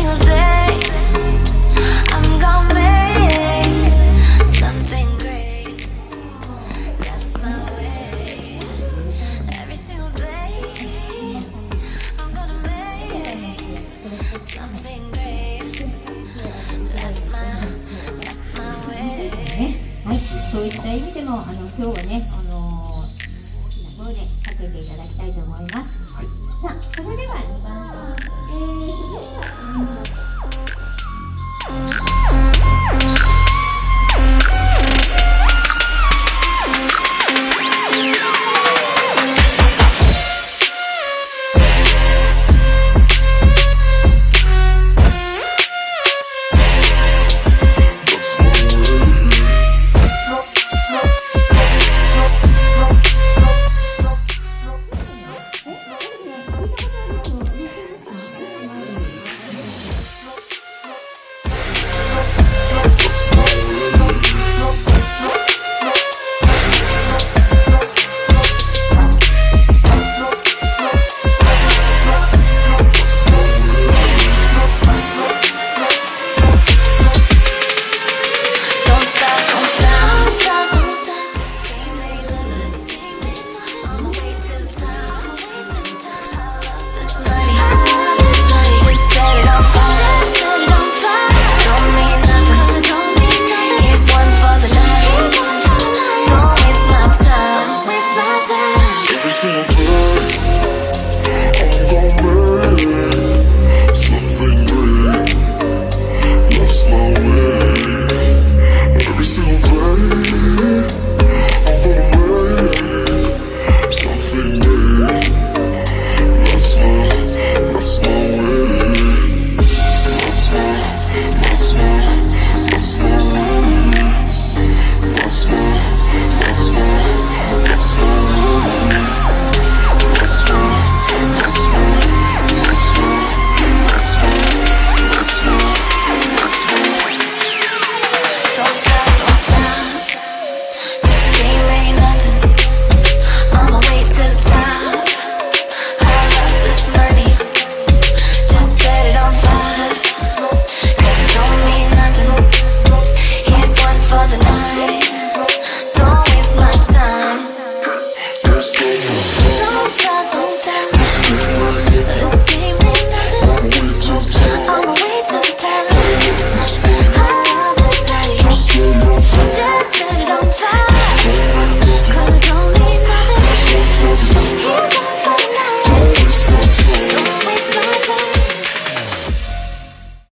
single day I'm gonna make something great. That's my way. Every single day I'm gonna make something great. That's my way. はい、そういった意味でも今日はねここでかけていただきたいと思います。さあ、それでは2番Every single day